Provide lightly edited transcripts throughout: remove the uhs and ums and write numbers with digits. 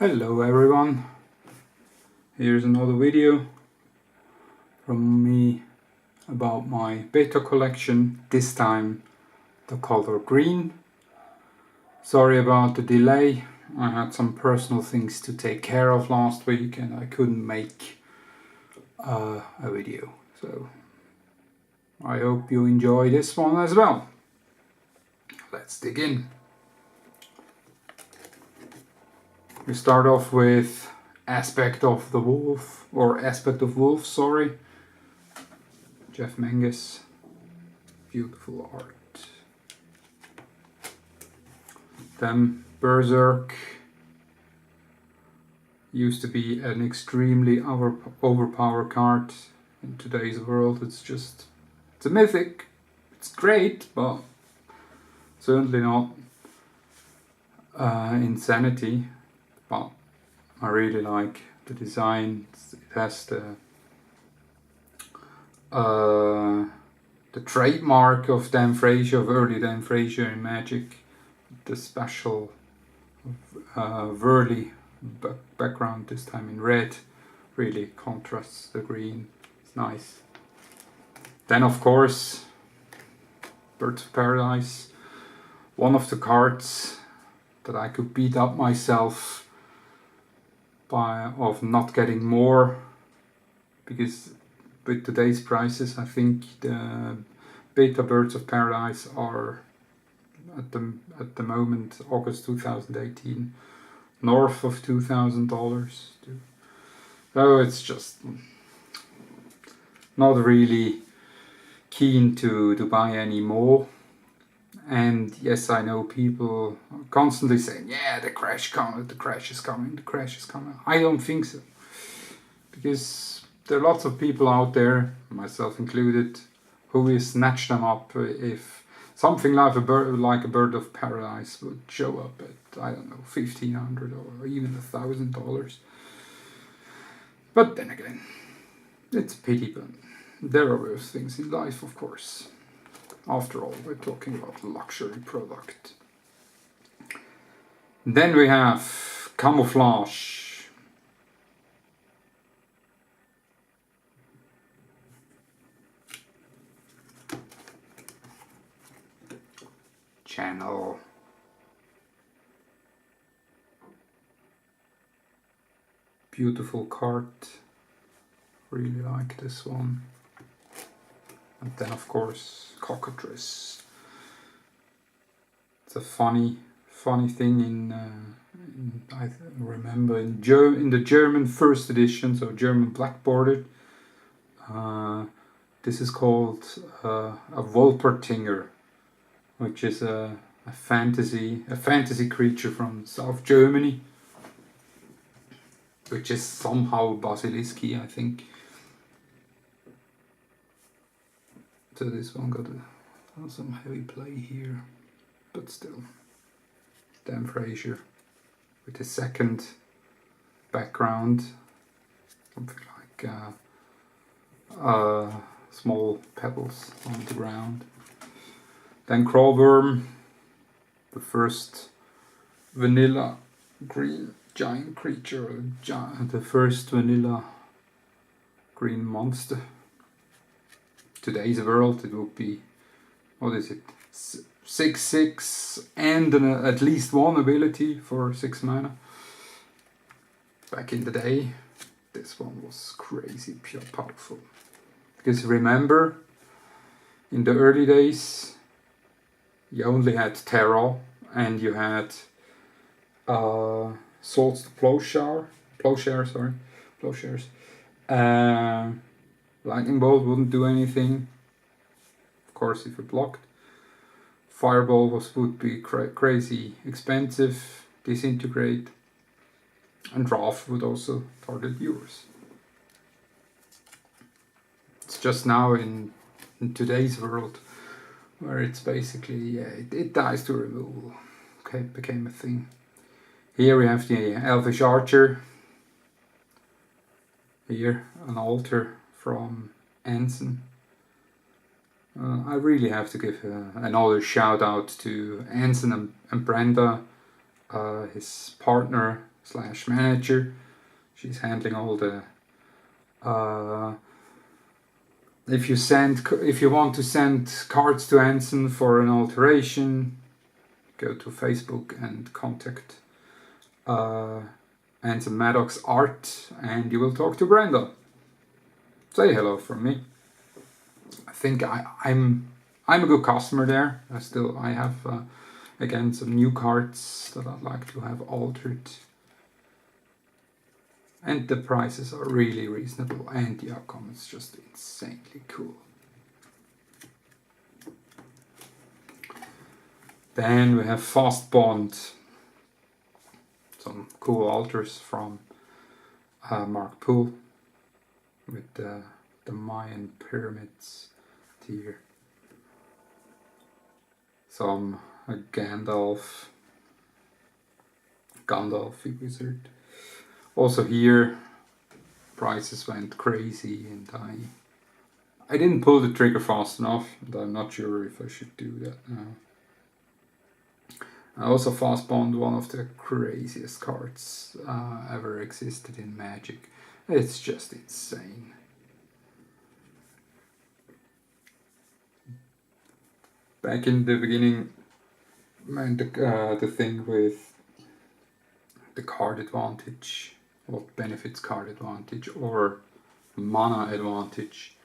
Hello everyone, here's another video from me about my beta collection, this time the color green. Sorry about the delay, I had some personal things to take care of last week and I couldn't make a video, so I hope you enjoy this one as well. Let's dig in. We start off with Aspect of Wolf, sorry. Jeff Menges, beautiful art. Then Berserk, used to be an extremely overpowered card. In today's world it's a mythic, it's great, but certainly not insanity. But I really like the design. It has the trademark of Dan Frazier, of early Dan Frazier in Magic, the special Whirly background, this time in red, really contrasts the green. It's nice. Then of course Birds of Paradise, one of the cards that I could beat up myself of not getting more, because with today's prices I think the beta Birds of Paradise are at the moment, August 2018, north of $2,000. So it's just not really keen to buy any more. And yes, I know people are constantly saying, yeah, the crash is coming. I don't think so. Because there are lots of people out there, myself included, who will snatch them up if something like a Bird of Paradise would show up at, I don't know, $1,500 or even $1,000. But then again, it's a pity, but there are worse things in life, of course. After all, we're talking about a luxury product. Then we have Camouflage. Channel. Beautiful card. Really like this one. And then of course Cockatrice. It's a funny thing I remember in the German first edition, so German black bordered. This is called a Wolpertinger, which is a fantasy creature from South Germany, which is somehow Basiliski, I think. So this one got some heavy play here, but still. Dan Frazier with his second background, something like small pebbles on the ground. Then Crawworm, the first vanilla green giant creature, the first vanilla green monster. Today's world it would be, what is it, 6/6 and at least one ability for 6 mana. Back in the day this one was crazy pure powerful, because remember, in the early days you only had Terra and you had Swords to Plowshares. Lightning Bolt wouldn't do anything, of course, if it blocked. Fireball would be crazy expensive, Disintegrate, and Wrath would also target viewers. It's just now in today's world where it's basically, it dies to removal. Okay, it became a thing. Here we have the Elvish Archer. Here an altar from Anson. I really have to give another shout out to Anson and Brenda, his partner slash manager. She's handling all the if you want to send cards to Anson for an alteration, go to Facebook and contact Anson Maddox Art, and you will talk to Brenda. Say hello from me. I think I'm a good customer there. I have again some new cards that I'd like to have altered. And the prices are really reasonable, and the outcome is just insanely cool. Then we have Fast Bond. Some cool altars from Mark Poole with the Mayan pyramids here. Some Gandalf wizard. Also here, prices went crazy, and I didn't pull the trigger fast enough, and I'm not sure if I should do that now. I also Fast Bond, one of the craziest cards ever existed in Magic. It's just insane. Back in the beginning, man, the thing with the card advantage, what benefits card advantage or mana advantage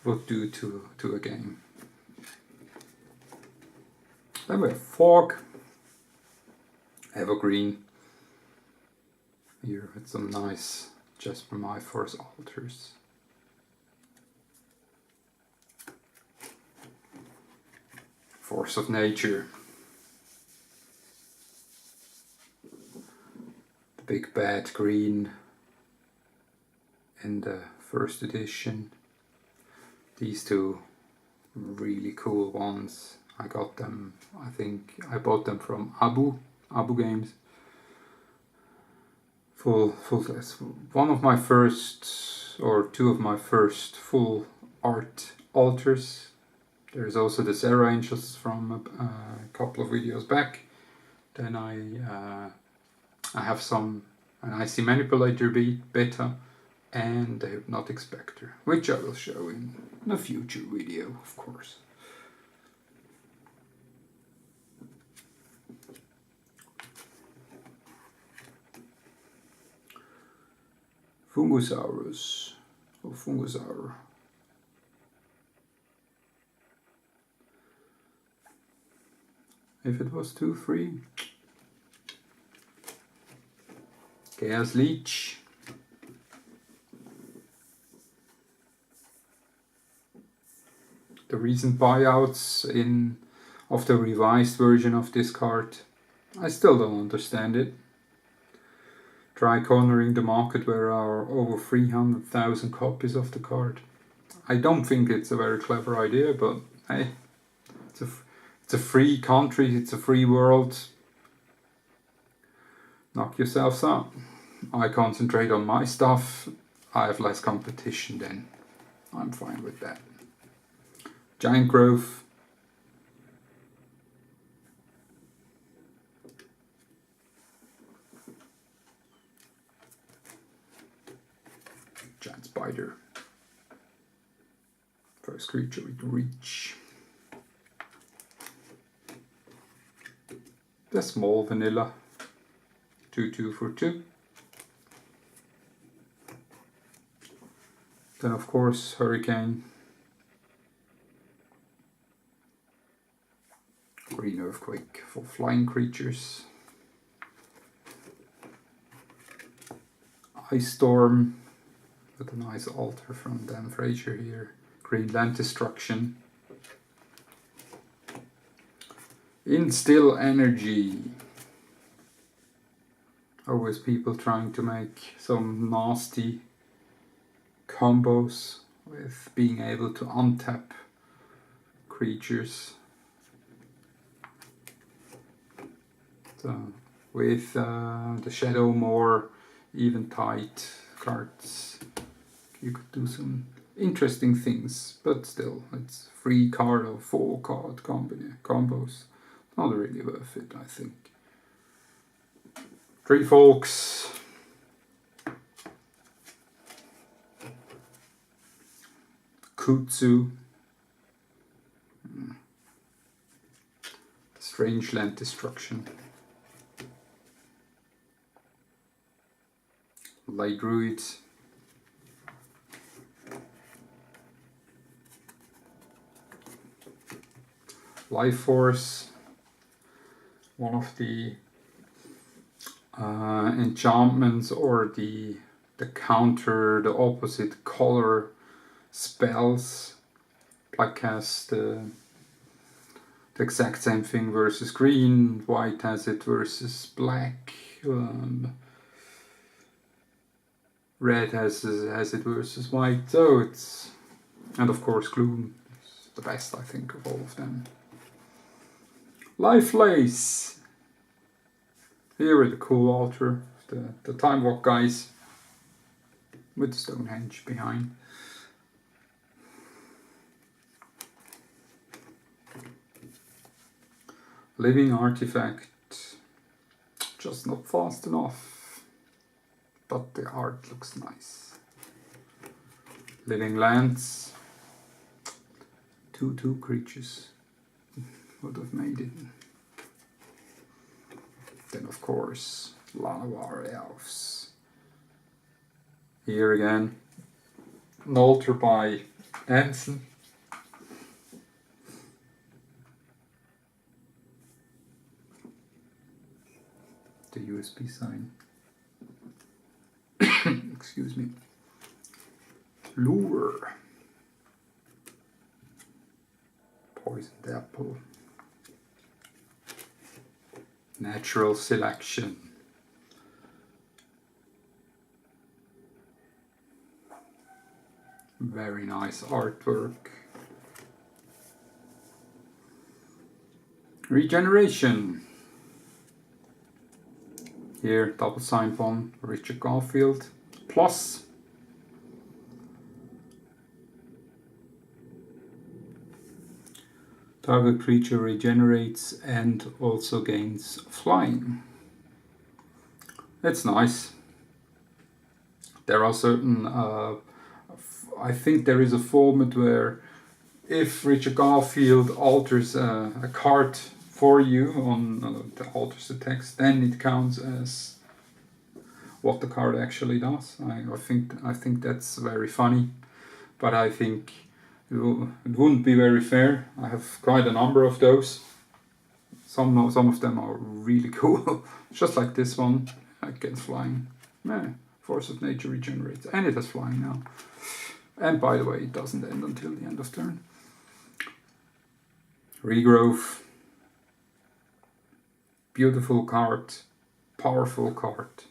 would do to a game. Then we have Fog, Evergreen, here with some nice Jesper Myforce altars. Force of Nature, the big bad green in the first edition. These two really cool ones. I got them, I think I bought them from Abu Games. Full one of my first, or two of my first full art altars. There's also the Zera Angels from a couple of videos back. Then I have some an Icy Manipulator beta and the Hypnotic Spectre, which I will show in a future video, of course. Fungusaurus, or Fungusaur. If it was 2-3. Chaos Leech. The recent buyouts of the revised version of this card, I still don't understand it. Try cornering the market where there are over 300,000 copies of the card. I don't think it's a very clever idea, but hey, it's a free country, it's a free world. Knock yourselves out. I concentrate on my stuff. I have less competition then. I'm fine with that. Giant Growth. Giant Spider. First creature with reach. The small vanilla. 2/2 for 2. Then of course Hurricane. Green Earthquake for flying creatures. Ice Storm with a nice altar from Dan Frazier here. Green Land Destruction. Instill Energy. Always people trying to make some nasty combos with being able to untap creatures. So with the Shadow more Eventide cards, you could do some interesting things, but still, it's 3 card or 4 card combos. Not really worth it, I think. Three Folks. Kutsu. Strangeland Destruction. Light Druids. Life Force. One of the enchantments or the counter, the opposite color spells. Black has the exact same thing versus green, white has it versus black, red has it versus white, so it's, and of course Gloom is the best I think of all of them. Life Lace. Here with the cool altar, the Time Walk guys with Stonehenge behind. Living Artifact, just not fast enough, but the art looks nice. Living Lands, 2/2 creatures would have made it. Then of course, Llanowar Elves. Here again, an altar by Anson. The USB sign. Excuse me. Lure. Poisoned Apple. Natural Selection. Very nice artwork. Regeneration. Here, double sign one, Richard Garfield. Plus. Target creature regenerates and also gains flying. That's nice. There are certain, I think there is a format where if Richard Garfield alters a card for you on alters the text, then it counts as what the card actually does. I think that's very funny, but I think it wouldn't be very fair. I have quite a number of those. Some of them are really cool, just like this one. It gets flying. Yeah, Force of Nature regenerates, and it has flying now. And by the way, it doesn't end until the end of turn. Regrowth. Beautiful card, powerful card.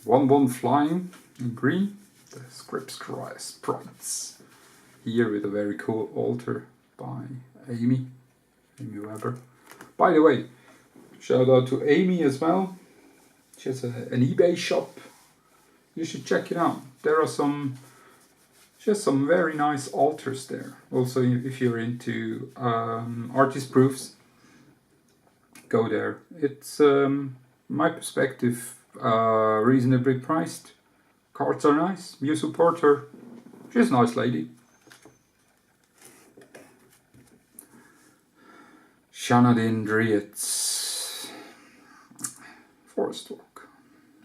1/1 flying in green, the Scripts Prince. Here with a very cool altar by Amy Weber. By the way, shout out to Amy as well. She has an eBay shop. You should check it out. There are she has some very nice altars there. Also, if you're into artist proofs, go there. It's, my perspective, reasonably priced. Cards are nice. You support her. She's a nice lady. Shanadin Dryads. Forest Walk.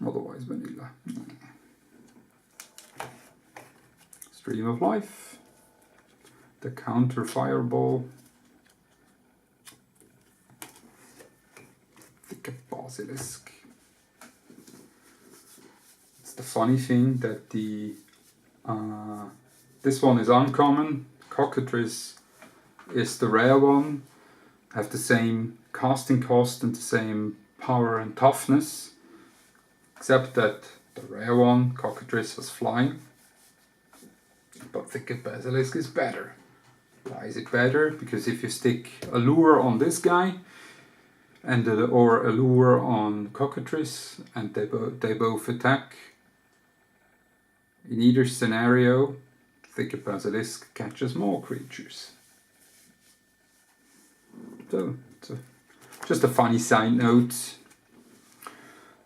Otherwise vanilla. Stream of Life, the Counter Fireball, Thicket Basilisk. It's the funny thing that this one is uncommon. Cockatrice is the rare one. Have the same casting cost and the same power and toughness, except that the rare one, Cockatrice, has flying. But Thicket Basilisk is better. Why is it better? Because if you stick a lure on this guy and or a lure on Cockatrice and they both attack, in either scenario, Thicket Basilisk catches more creatures. So it's a Just a funny side note.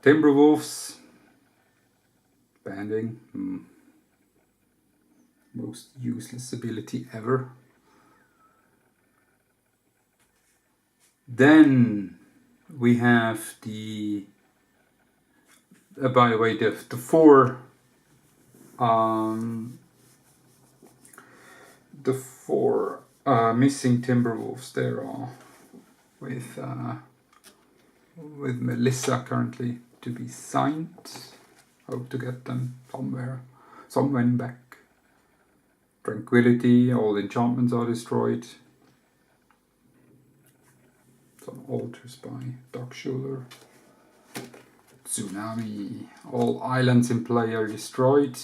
Timberwolves banding. Most useless ability ever. Then we have the by the way, the four missing Timberwolves there are with Melissa currently to be signed. Hope to get them somewhere back. Tranquility, all enchantments are destroyed. Some altars by Doc Schuler. Tsunami, all islands in play are destroyed.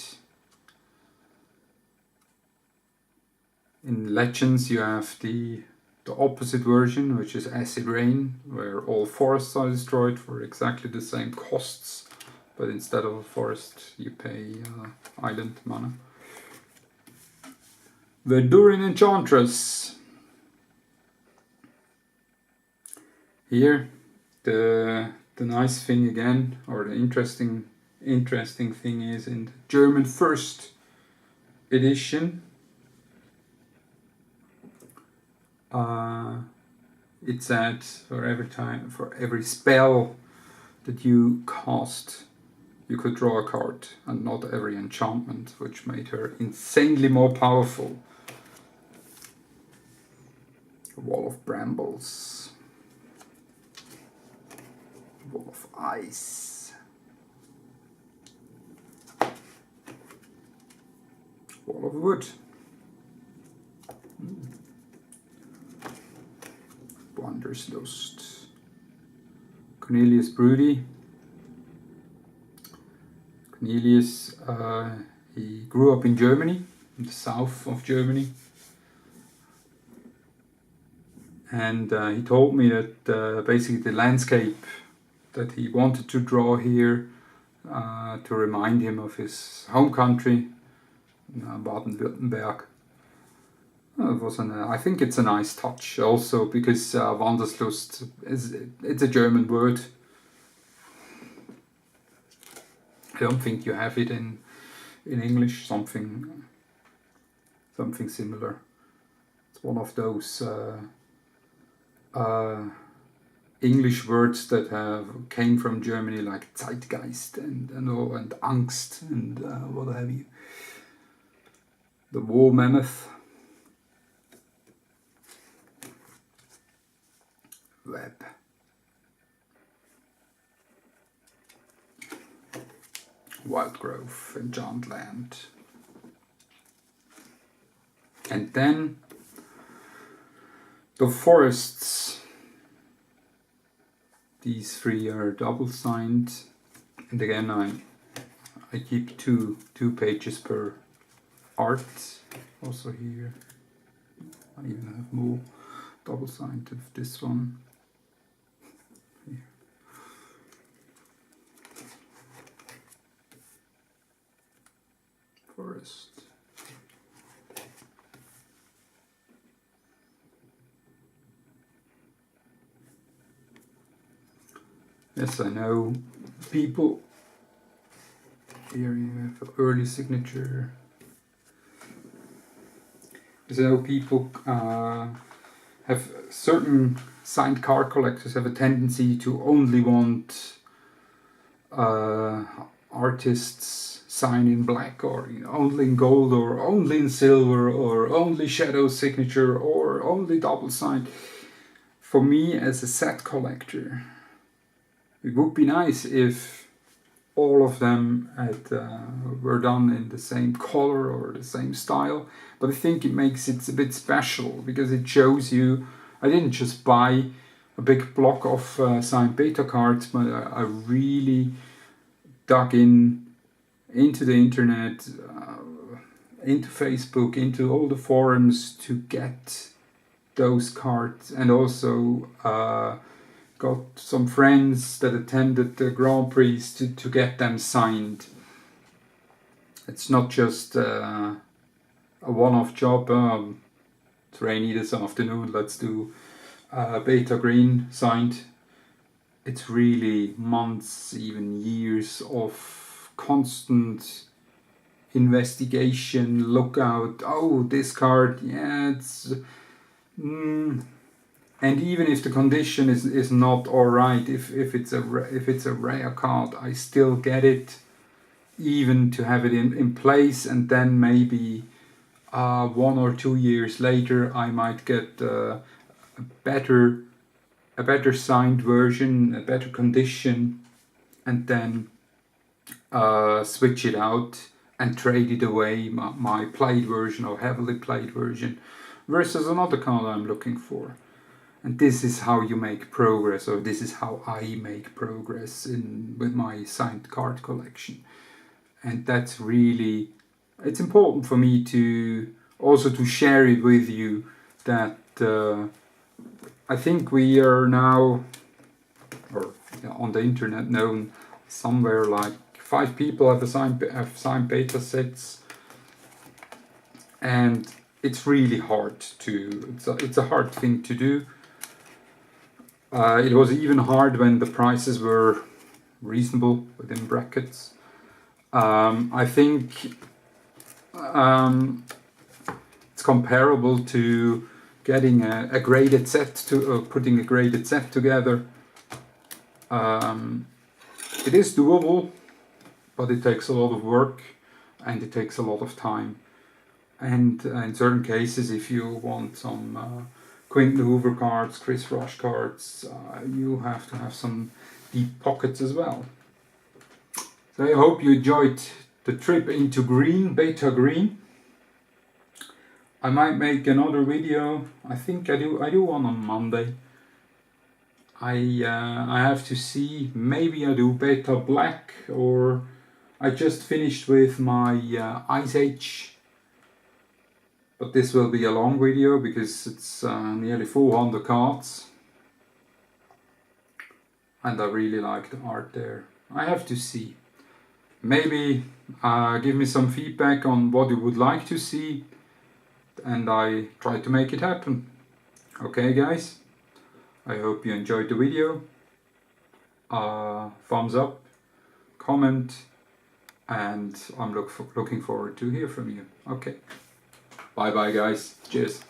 In Legends you have the opposite version, which is Acid Rain, where all forests are destroyed for exactly the same costs, but instead of a forest you pay island mana. Verdurin Enchantress. Here the nice thing again, or the interesting thing is in the German first edition, it said for every spell that you cast, you could draw a card, and not every enchantment, which made her insanely more powerful. A Wall of Brambles. Wall of Ice. Wall of Wood. Wanderlust. Cornelius Broody. Cornelius, he grew up in Germany, in the south of Germany. And he told me that basically the landscape that he wanted to draw here to remind him of his home country, Baden-Württemberg. I think it's a nice touch also, because Wanderlust it's a German word. I don't think you have it in English, something similar. It's one of those English words that came from Germany, like Zeitgeist and Angst and what have you. The War Mammoth. Web. Wildgrowth, Enchantland. And then the forests. These three are double signed, and again I keep two pages per art. Also here I even have more double signed of this one. Here. Forest. Yes, I know people. Here you have early signature. Because I know people have certain signed card collectors have a tendency to only want artists sign in black, or only in gold, or only in silver, or only shadow signature, or only double signed. For me, as a set collector, it would be nice if all of them were done in the same color or the same style, but I think it makes it a bit special, because it shows you I didn't just buy a big block of signed beta cards, but I really dug into the internet, into Facebook, into all the forums to get those cards, and also got some friends that attended the Grand Prix to get them signed. It's not just a one-off job. It's rainy this afternoon, let's do Beta Green signed. It's really months, even years of constant investigation, lookout. Oh, this card, yeah, it's. And even if the condition is not alright, if it's a rare card, I still get it, even to have it in place, and then maybe 1 or 2 years later I might get a better signed version, a better condition, and then switch it out and trade it away, my played version or heavily played version, versus another card I'm looking for. And this is how you make progress, or this is how I make progress with my signed card collection. And that's really, it's important for me to also to share it with you, that I think we are now, or on the internet, known somewhere like 5 people have signed beta sets, and it's really hard to, it's a hard thing to do. It was even hard when the prices were reasonable, within brackets. I think it's comparable to getting a graded set, putting a graded set together. It is doable, but it takes a lot of work and it takes a lot of time. And in certain cases, if you want some Quinton Hoover cards, Chris Rush cards, you have to have some deep pockets as well. So I hope you enjoyed the trip into green, Beta Green. I might make another video. I think I do one on Monday. I have to see. Maybe I do Beta Black, or I just finished with my Ice Age. But this will be a long video because it's nearly 400 cards. And I really like the art there. I have to see. Maybe give me some feedback on what you would like to see, and I try to make it happen. Okay guys, I hope you enjoyed the video. Thumbs up, comment, and I'm looking forward to hear from you. Okay, bye bye guys, cheers.